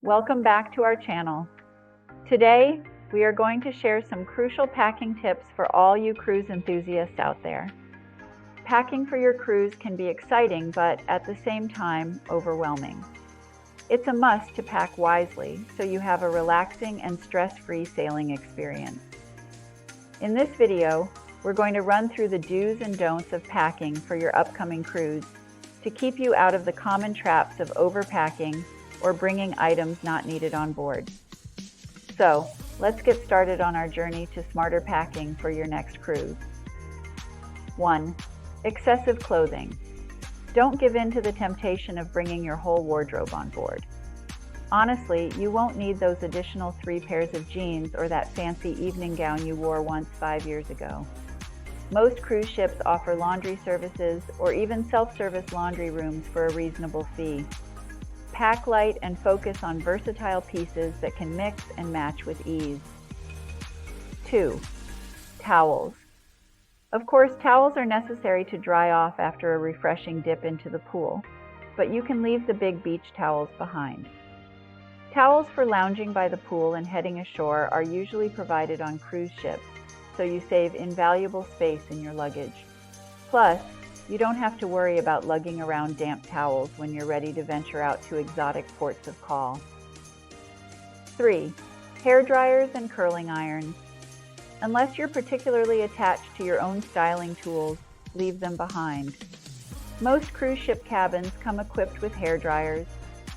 Welcome back to our channel. Today, we are going to share some crucial packing tips for all you cruise enthusiasts out there. Packing for your cruise can be exciting, but at the same time, overwhelming. It's a must to pack wisely so you have a relaxing and stress-free sailing experience. In this video, we're going to run through the do's and don'ts of packing for your upcoming cruise to keep you out of the common traps of overpacking or bringing items not needed on board. So, let's get started on our journey to smarter packing for your next cruise. 1. Excessive clothing. Don't give in to the temptation of bringing your whole wardrobe on board. Honestly, you won't need those additional 3 pairs of jeans or that fancy evening gown you wore once 5 years ago. Most cruise ships offer laundry services or even self-service laundry rooms for a reasonable fee. Pack light and focus on versatile pieces that can mix and match with ease. 2. Towels. Of course, towels are necessary to dry off after a refreshing dip into the pool, but you can leave the big beach towels behind. Towels for lounging by the pool and heading ashore are usually provided on cruise ships, so you save invaluable space in your luggage. Plus, you don't have to worry about lugging around damp towels when you're ready to venture out to exotic ports of call. 3. Hair dryers and curling irons. Unless you're particularly attached to your own styling tools, leave them behind. Most cruise ship cabins come equipped with hair dryers,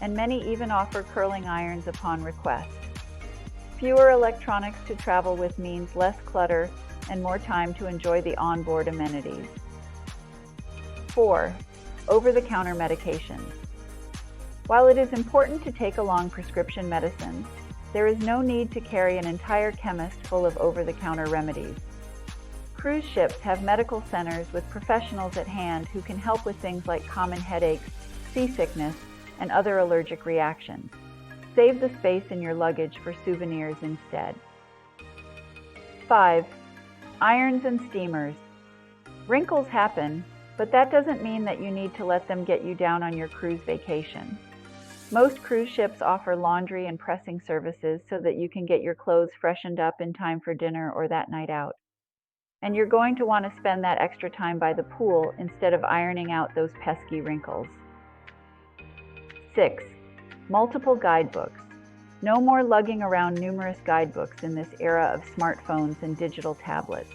and many even offer curling irons upon request. Fewer electronics to travel with means less clutter and more time to enjoy the onboard amenities. 4. Over-the-counter medications. While it is important to take along prescription medicines, there is no need to carry an entire chemist full of over-the-counter remedies. Cruise ships have medical centers with professionals at hand who can help with things like common headaches, seasickness, and other allergic reactions. Save the space in your luggage for souvenirs instead. 5. Irons and steamers. Wrinkles happen, but that doesn't mean that you need to let them get you down on your cruise vacation. Most cruise ships offer laundry and pressing services so that you can get your clothes freshened up in time for dinner or that night out. And you're going to want to spend that extra time by the pool instead of ironing out those pesky wrinkles. 6. Multiple guidebooks. No more lugging around numerous guidebooks in this era of smartphones and digital tablets.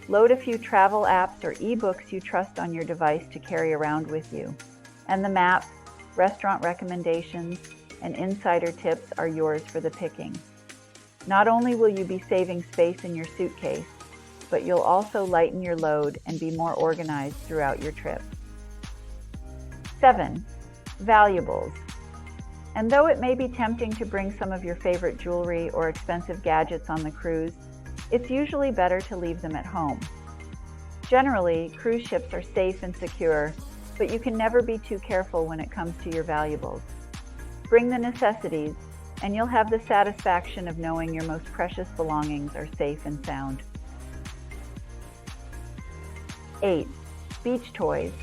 Load a few travel apps or ebooks you trust on your device to carry around with you. And the maps, restaurant recommendations, and insider tips are yours for the picking. Not only will you be saving space in your suitcase, but you'll also lighten your load and be more organized throughout your trip. 7. Valuables. And though it may be tempting to bring some of your favorite jewelry or expensive gadgets on the cruise, it's usually better to leave them at home. Generally, cruise ships are safe and secure, but you can never be too careful when it comes to your valuables. Bring the necessities, and you'll have the satisfaction of knowing your most precious belongings are safe and sound. 8. Beach toys.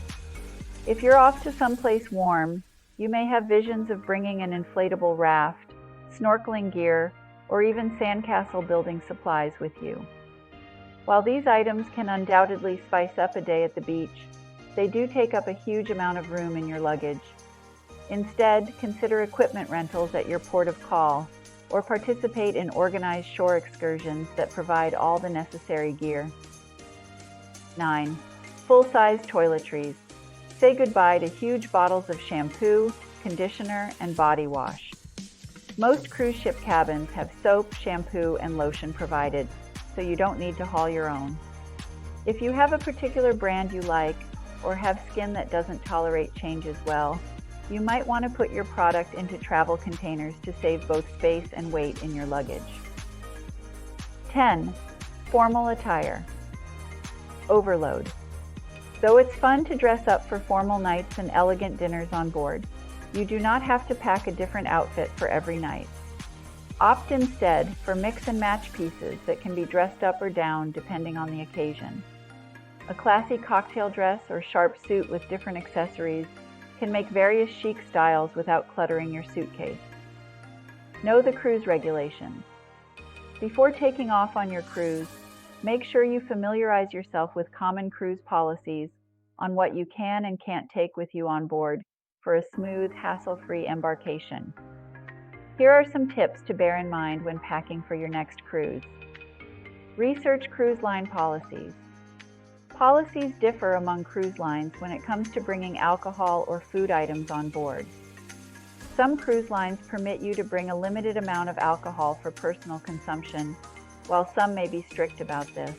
If you're off to someplace warm, you may have visions of bringing an inflatable raft, snorkeling gear, or even sandcastle building supplies with you. While these items can undoubtedly spice up a day at the beach, they do take up a huge amount of room in your luggage. Instead, consider equipment rentals at your port of call, or participate in organized shore excursions that provide all the necessary gear. 9. Full-size toiletries. Say goodbye to huge bottles of shampoo, conditioner, and body wash. Most cruise ship cabins have soap, shampoo, and lotion provided, so you don't need to haul your own. If you have a particular brand you like, or have skin that doesn't tolerate changes well, you might want to put your product into travel containers to save both space and weight in your luggage. 10. Formal attire. Overload. Though it's fun to dress up for formal nights and elegant dinners on board, you do not have to pack a different outfit for every night. Opt instead for mix and match pieces that can be dressed up or down depending on the occasion. A classy cocktail dress or sharp suit with different accessories can make various chic styles without cluttering your suitcase. Know the cruise regulations. Before taking off on your cruise, make sure you familiarize yourself with common cruise policies on what you can and can't take with you on board for a smooth, hassle-free embarkation. Here are some tips to bear in mind when packing for your next cruise. Research cruise line policies. Policies differ among cruise lines when it comes to bringing alcohol or food items on board. Some cruise lines permit you to bring a limited amount of alcohol for personal consumption, while some may be strict about this.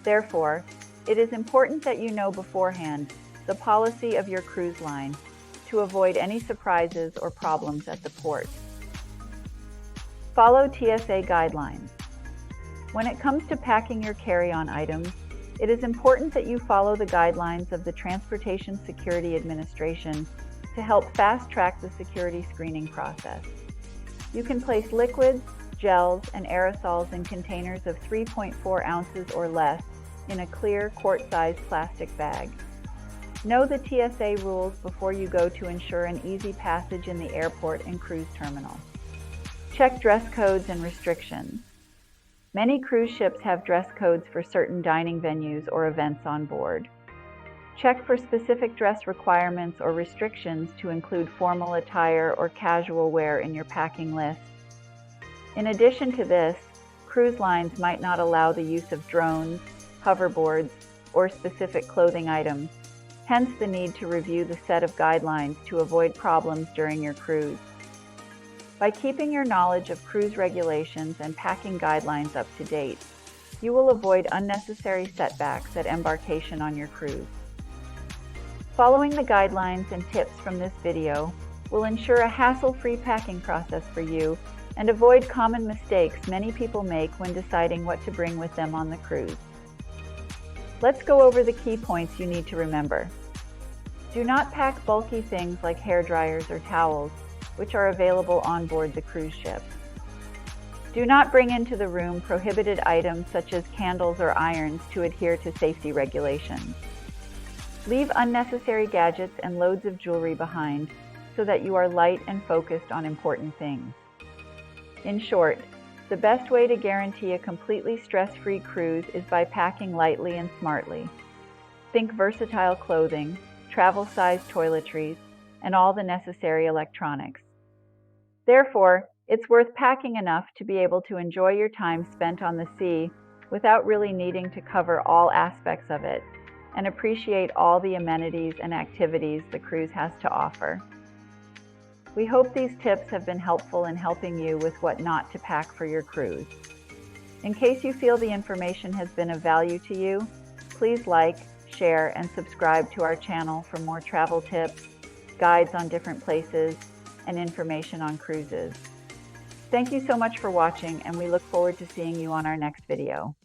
Therefore, it is important that you know beforehand the policy of your cruise line to avoid any surprises or problems at the port. Follow TSA guidelines. When it comes to packing your carry-on items, it is important that you follow the guidelines of the Transportation Security Administration to help fast-track the security screening process. You can place liquids, gels, and aerosols in containers of 3.4 ounces or less in a clear, quart-sized plastic bag. Know the TSA rules before you go to ensure an easy passage in the airport and cruise terminal. Check dress codes and restrictions. Many cruise ships have dress codes for certain dining venues or events on board. Check for specific dress requirements or restrictions to include formal attire or casual wear in your packing list. In addition to this, cruise lines might not allow the use of drones, hoverboards, or specific clothing items, hence the need to review the set of guidelines to avoid problems during your cruise. By keeping your knowledge of cruise regulations and packing guidelines up to date, you will avoid unnecessary setbacks at embarkation on your cruise. Following the guidelines and tips from this video will ensure a hassle-free packing process for you and avoid common mistakes many people make when deciding what to bring with them on the cruise. Let's go over the key points you need to remember. Do not pack bulky things like hair dryers or towels, which are available on board the cruise ship. Do not bring into the room prohibited items such as candles or irons to adhere to safety regulations. Leave unnecessary gadgets and loads of jewelry behind so that you are light and focused on important things. In short, the best way to guarantee a completely stress-free cruise is by packing lightly and smartly. Think versatile clothing, travel-sized toiletries, and all the necessary electronics. Therefore, it's worth packing enough to be able to enjoy your time spent on the sea without really needing to cover all aspects of it and appreciate all the amenities and activities the cruise has to offer. We hope these tips have been helpful in helping you with what not to pack for your cruise. In case you feel the information has been of value to you, please like, share, and subscribe to our channel for more travel tips, guides on different places, and information on cruises. Thank you so much for watching, and we look forward to seeing you on our next video.